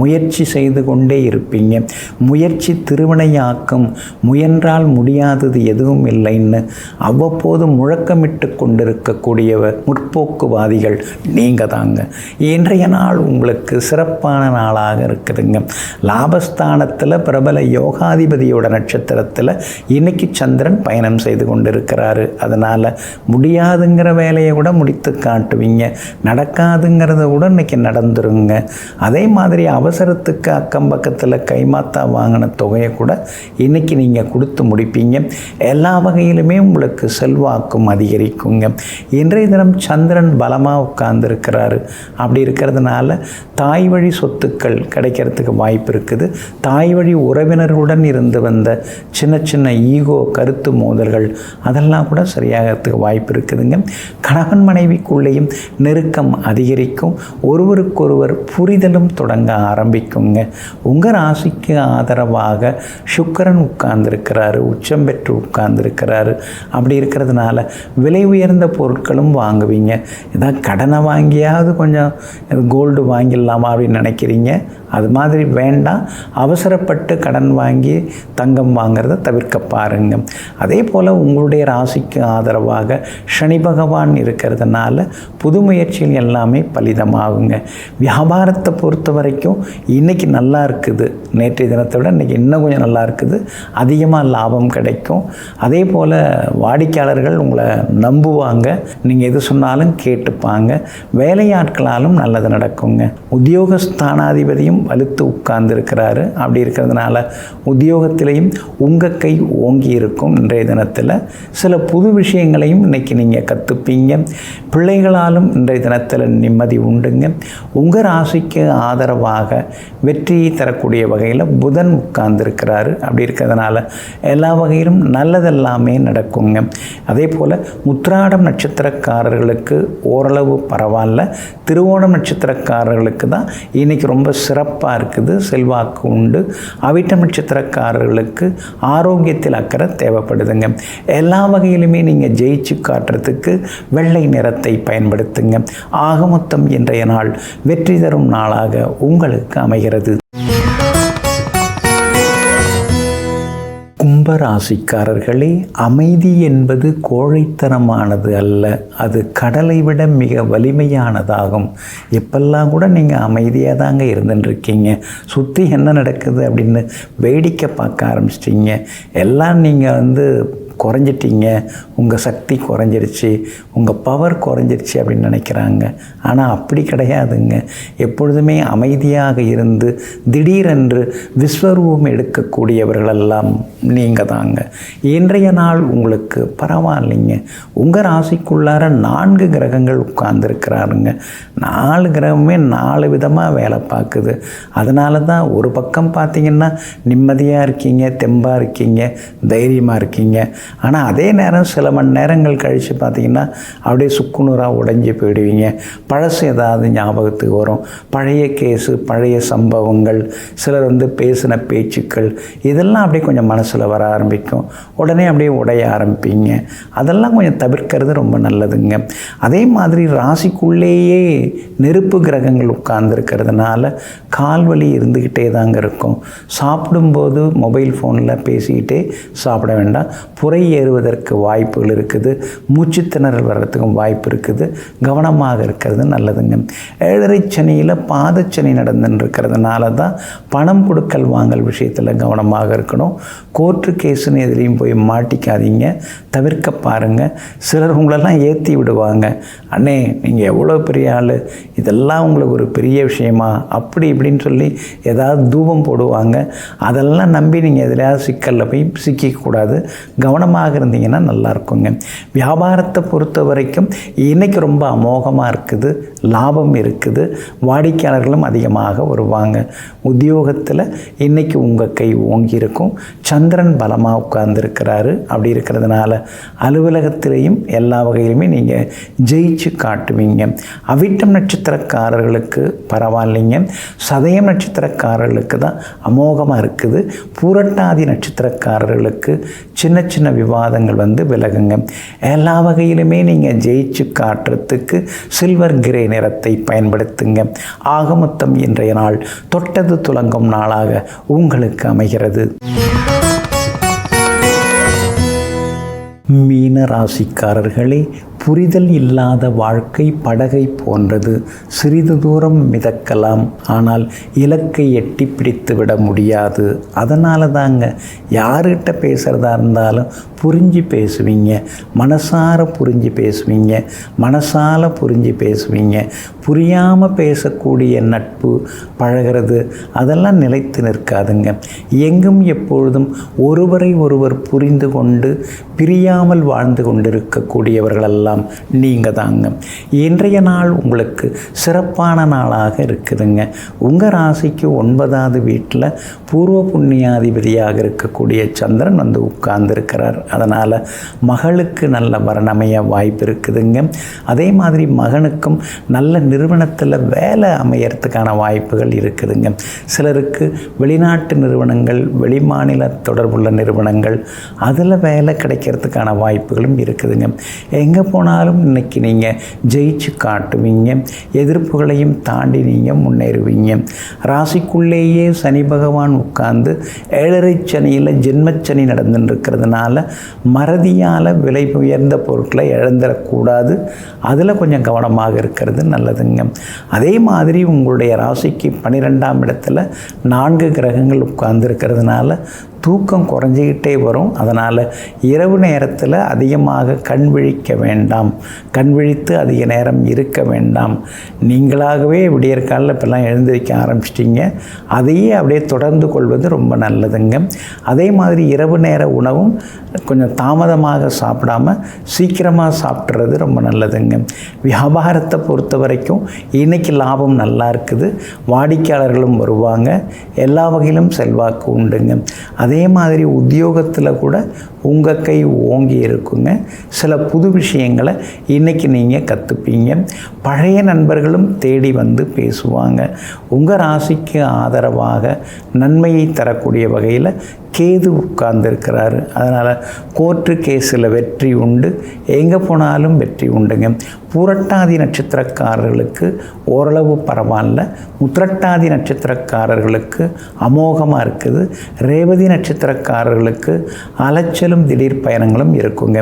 முயற்சி செய்து கொண்டே இருப்பீங்க. முயற்சி திருவினையாக்கும், முயன்றால் முடியாதது எதுவும் இல்லைன்னு அவ்வப்போது முழக்கமிட்டு கொண்டிருக்கக்கூடியவர் முற்போக்குவாதிகள் நீங்கள் தாங்க. இன்றைய நாள் உங்களுக்கு சிறப்பான நாளாக இருக்குதுங்க. லாபஸ்தானத்தில் பிரபல யோகாதிபதியோட நட்சத்திரத்தில் இன்னைக்கு சந்திரன் பயணம் செய்து கொண்டிருக்கிறாரு. அதனால் முடியாதுங்கிற வேலையை கூட முடித்து காட்டுவீங்க. நடக்காதுங்கிறத கூட இன்னைக்கு நடந்துருங்க. அதே மாதிரி அவசரத்துக்கு அக்கம் பக்கத்தில் கைமாத்தா வாங்கின தொகையை கூட இன்னைக்கு நீங்கள் கொடுத்து முடிப்பீங்க. எல்லா வகையிலுமே உங்களுக்கு செல்வாக்கும் அதிகரிக்குங்க. இன்றைய தினம் சந்திரன் பலமாக உட்கார்ந்துருக்கிறாரு. அப்படி இருக்கிறதுனால தாய் வழி சொத்துக்கள் கிடைக்கிற கிடைக்கிறதுக்கு வாய்ப்பு இருக்குது. தாய் வழி உறவினர்களுடன் இருந்து வந்த சின்ன சின்ன ஈகோ கருத்து மோதல்கள் அதெல்லாம் கூட சரியாகிறதுக்கு வாய்ப்பு இருக்குதுங்க. கணவன் மனைவிக்குள்ளேயும் நெருக்கம் அதிகரிக்கும். ஒருவருக்கொருவர் புரிதலும் தொடங்க ஆரம்பிக்குங்க. உங்கள் ராசிக்கு ஆதரவாக சுக்கிரன் உட்கார்ந்துருக்கிறாரு, உச்சம் பெற்று உட்கார்ந்துருக்கிறாரு. அப்படி இருக்கிறதுனால விலை உயர்ந்த பொருட்களும் வாங்குவீங்க. ஏதாவது கடனை வாங்கியாவது கொஞ்சம் கோல்டு வாங்கிடலாமா அப்படின்னு நினைக்கிறீங்க. அது மாதிரி வேண்டாம். அவசரப்பட்டு கடன் வாங்கி தங்கம் வாங்கிறத தவிர்க்க பாருங்க. அதே போல் உங்களுடைய ராசிக்கு ஆதரவாக சனி பகவான் இருக்கிறதுனால புது முயற்சிகள் எல்லாமே பலிதமாகுங்க. வியாபாரத்தை பொறுத்த வரைக்கும் இன்றைக்கி நல்லா இருக்குது. நேற்றைய தினத்தை விட இன்றைக்கி இன்னும் கொஞ்சம் நல்லா இருக்குது. அதிகமாக லாபம் கிடைக்கும். அதே போல் வாடிக்கையாளர்கள் உங்களை நம்புவாங்க. நீங்கள் எது சொன்னாலும் கேட்டுப்பாங்க. வேலையாட்களாலும் நல்லது நடக்குங்க. உத்தியோகஸ்தானாதிபதியும் வலுத்து உட்கார்ந்துருக்கிறாரு. அப்படி இருக்கிறதுனால உத்தியோகத்திலையும் உங்கள் கை ஓங்கி இருக்கும். இன்றைய தினத்தில் சில புது விஷயங்களையும் இன்றைக்கி நீங்கள் கற்றுப்பீங்க. பிள்ளைகளாலும் இன்றைய தினத்தில் நிம்மதி உண்டுங்க. உங்கள் ராசிக்கு ஆதரவாக வெற்றியை தரக்கூடிய வகையில் புதன் உட்கார்ந்துருக்கிறாரு. அப்படி இருக்கிறதுனால எல்லா வகையிலும் நல்லதெல்லாமே நடக்குங்க. அதே போல் உத்திராடம் நட்சத்திரக்காரர்களுக்கு ஓரளவு பரவாயில்ல. திருவோணம் நட்சத்திரக்காரர்களுக்கு தான் இன்றைக்கி ரொம்ப சிறப்பாக இருக்குது. செல்வாக்கு உண்டு. அவிட்டம் நட்சத்திரக்காரர்களுக்கு ஆரோக்கியத்தில் அக்கறை தேவைப்படுதுங்க. எல்லா வகையிலுமே நீங்கள் ஜெயிச்சு காட்டுறதுக்கு வெள்ளை நிறத்தை பயன்படுத்துங்க. ஆக மொத்தம் இன்றைய நாள் வெற்றி தரும் நாளாக உங்களுக்கு அமைகிறது. கும்பராசிக்காரர்களே, அமைதி என்பது கோழைத்தனமானது அல்ல, அது கடலை விட மிக வலிமையானதாகும். எப்பெல்லாம் கூட நீங்கள் அமைதியாக தாங்க இருந்துட்டுருக்கீங்க. சுற்றி என்ன நடக்குது அப்படின்னு வேடிக்கை பார்க்க ஆரம்பிச்சிட்டிங்க. எல்லாம் நீங்கள் குறைஞ்சிட்டிங்க. உங்கள் சக்தி குறைஞ்சிருச்சு, உங்கள் பவர் குறைஞ்சிருச்சு அப்படின்னு நினைக்கிறாங்க. ஆனால் அப்படி கிடையாதுங்க. எப்பொழுதுமே அமைதியாக இருந்து திடீரென்று விஸ்வரூபம் எடுக்கக்கூடியவர்களெல்லாம் நீங்கள் தாங்க. இன்றைய நாள் உங்களுக்கு பரவாயில்லைங்க. உங்கள் ராசிக்குள்ளார 4 கிரகங்கள் உட்கார்ந்துருக்கிறாருங்க. 4 கிரகமே 4 விதமாக வேலை பார்க்குது. அதனால தான் ஒரு பக்கம் பார்த்திங்கன்னா நிம்மதியாக இருக்கீங்க, தெம்பாக இருக்கீங்க, தைரியமாக இருக்கீங்க. ஆனால் அதே நேரம் சில மணி நேரங்கள் கழித்து பார்த்திங்கன்னா அப்படியே சுக்குநூறாக உடைஞ்சி போயிடுவீங்க. பழசு ஏதாவது ஞாபகத்துக்கு வரும். பழைய கேஸு, பழைய சம்பவங்கள், சிலர் பேசின பேச்சுக்கள், இதெல்லாம் அப்படியே கொஞ்சம் மனசில் வர ஆரம்பிக்கும். உடனே அப்படியே உடைய ஆரம்பிப்பீங்க. அதெல்லாம் கொஞ்சம் தவிர்க்கிறது ரொம்ப நல்லதுங்க. அதே மாதிரி ராசிக்குள்ளேயே நெருப்பு கிரகங்கள் உட்கார்ந்துருக்கிறதுனால கால்வலி இருந்துக்கிட்டே தாங்க இருக்கும். சாப்பிடும்போது மொபைல் ஃபோனில் பேசிக்கிட்டே சாப்பிட வேண்டாம். புரை ஏறுவதற்கு வாய்ப்புகள் இருக்குது. மூச்சு திணறல் வர்றதுக்கும் வாய்ப்பு இருக்குது. கவனமாக இருக்கிறது நல்லதுங்க. 7.5 சனியில் பாதச்சனி நடந்துருக்கிறதுனால தான் பணம் கொடுக்கல் வாங்கல் விஷயத்தில் கவனமாக இருக்கணும். கோர்ட்டு கேஸுன்னு எதிரையும் போய் மாட்டிக்காதீங்க, தவிர்க்க பாருங்கள். சிலர் உங்களெல்லாம் ஏற்றி விடுவாங்க. அண்ணே நீங்கள் எவ்வளோ பெரிய ஆள், இதெல்லாம் உங்களுக்கு ஒரு பெரிய விஷயமா, அப்படி இப்படின்னு சொல்லி ஏதாவது தூபம் போடுவாங்க. அதெல்லாம் நம்பி நீங்கள் எதிராவது சிக்கலில் போய் சிக்கக்கூடாது. கவனமாக இருந்தீங்கன்னா நல்லா இருக்குங்க. வியாபாரத்தை பொறுத்த வரைக்கும் இன்றைக்கி ரொம்ப அமோகமாக இருக்குது. லாபம் இருக்குது. வாடிக்கையாளர்களும் அதிகமாக வருவாங்க. உத்தியோகத்தில் இன்றைக்கி உங்கள் கை ஓங்கி இருக்கும். சந்திரன் பலமாக உட்கார்ந்துருக்கிறாரு. அப்படி இருக்கிறதுனால அலுவலகத்திலையும் எல்லா வகையிலுமே நீங்கள் ஜெயிச்சு காட்டுவீங்க. அவிட்டம் நட்சத்திரக்காரர்களுக்கு பரவாயில்லைங்க. சதயம் நட்சத்திரக்காரர்களுக்கு தான் அமோகமாக இருக்குது. பூரட்டாதி நட்சத்திரக்காரர்களுக்கு சின்ன சின்ன விவாதங்கள் விலகுங்க. எல்லா வகையிலுமே நீங்கள் ஜெயிச்சு காட்டுறதுக்கு சில்வர் கிரே நிறத்தை பயன்படுத்துங்க. ஆக மொத்தம் இன்றைய நாள் தொட்டது துலங்கும் நாளாக உங்களுக்கு அமைகிறது. மீன ராசிக்காரர்களே, புரிதல் இல்லாத வாழ்க்கை படகை போன்றது. சிறிது தூரம் மிதக்கலாம், ஆனால் இலக்கை எட்டி பிடித்து விட முடியாது. அதனால தாங்க யார்கிட்ட பேசுகிறதா இருந்தாலும் புரிஞ்சு பேசுவீங்க. மனசார புரிஞ்சு பேசுவீங்க. மனசால புரிஞ்சு பேசுவீங்க. புரியாமல் பேசக்கூடிய நட்பு பழகிறது அதெல்லாம் நிலைத்து நிற்காதுங்க. எங்கும் எப்பொழுதும் ஒருவரை ஒருவர் புரிந்து கொண்டு பிரியாமல் வாழ்ந்து கொண்டிருக்கக்கூடியவர்களெல்லாம் எல்லாம் நீங்கள் தாங்க. இன்றைய நாள் உங்களுக்கு சிறப்பான நாளாக இருக்குதுங்க. உங்கள் ராசிக்கு 9வது வீட்டில் பூர்வ புண்ணியாதிபதியாக இருக்கக்கூடிய சந்திரன் வந்து உட்கார்ந்துருக்கிறார். அதனால் மகளுக்கு நல்ல வரணமைய வாய்ப்பு இருக்குதுங்க. அதே மாதிரி மகனுக்கும் நல்ல நிறுவனத்தில் வேலை அமையறதுக்கான வாய்ப்புகள் இருக்குதுங்க. சிலருக்கு வெளிநாட்டு நிறுவனங்கள், வெளிமாநில தொடர்புள்ள நிறுவனங்கள், அதில் வேலை கிடைக்கிறதுக்கான வாய்ப்புகளும் இருக்குதுங்க. எங்கே போனாலும் இன்றைக்கி நீங்கள் ஜெயிச்சு காட்டுவீங்க. எதிர்ப்புகளையும் தாண்டி நீங்கள் முன்னேறுவீங்க. ராசிக்குள்ளேயே சனி பகவான் உட்கார்ந்து 7.5 சனியில் ஜென்மச்சனி நடந்துட்டு இருக்கிறதுனால மறதியால் விலை உயர்ந்த பொருட்களை இழந்துடக்கூடாது. அதில் கொஞ்சம் கவனமாக இருக்கிறது நல்லதுங்க. அதே மாதிரி உங்களுடைய ராசிக்கு 12ஆம் இடத்துல 4 கிரகங்கள் உட்கார்ந்து இருக்கிறதுனால தூக்கம் குறைஞ்சிக்கிட்டே வரும். அதனால் இரவு நேரத்தில் அதிகமாக கண் விழிக்க வேண்டாம். கண் விழித்து அதிக நேரம் இருக்க வேண்டாம். நீங்களாகவே விடியற்காலில் இப்போல்லாம் எழுந்திருக்க ஆரம்பிச்சிட்டிங்க. அதையே அப்படியே தொடர்ந்து கொள்வது ரொம்ப நல்லதுங்க. அதே மாதிரி இரவு நேர உணவும் கொஞ்சம் தாமதமாக சாப்பிடாமல் சீக்கிரமாக சாப்பிட்றது ரொம்ப நல்லதுங்க. வியாபாரத்தை பொறுத்த வரைக்கும் இன்றைக்கி லாபம் நல்லா இருக்குது. வாடிக்கையாளர்களும் வருவாங்க. எல்லா வகையிலும் செல்வாக்கு உண்டுங்க. அதே மாதிரி உத்தியோகத்தில் கூட உங்கள் கை ஓங்கி இருக்குங்க. சில புது விஷயங்களை இன்றைக்கி நீங்கள் கற்றுப்பீங்க. பழைய நண்பர்களும் தேடி வந்து பேசுவாங்க. உங்கள் ராசிக்கு ஆதரவாக நன்மையை தரக்கூடிய வகையில் கேது உட்கார்ந்துருக்கிறாரு. அதனால் கோர்ட்டு கேஸில் வெற்றி உண்டு. எங்கே போனாலும் வெற்றி உண்டுங்க. பூரட்டாதி நட்சத்திரக்காரர்களுக்கு ஓரளவு பரவாயில்ல. உத்திரட்டாதி நட்சத்திரக்காரர்களுக்கு அமோகமாக இருக்குது. ரேவதி நட்சத்திரக்காரர்களுக்கு அலைச்சலும் திடீர் பயணங்களும் இருக்குங்க.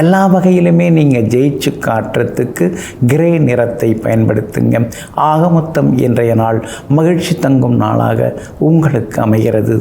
எல்லா வகையிலுமே நீங்கள் ஜெயிச்சு காட்டுறதுக்கு கிரே நிறத்தை பயன்படுத்துங்க. ஆக மொத்தம் இன்றைய நாள் மகிழ்ச்சி தங்கும் நாளாக உங்களுக்கு அமைகிறது.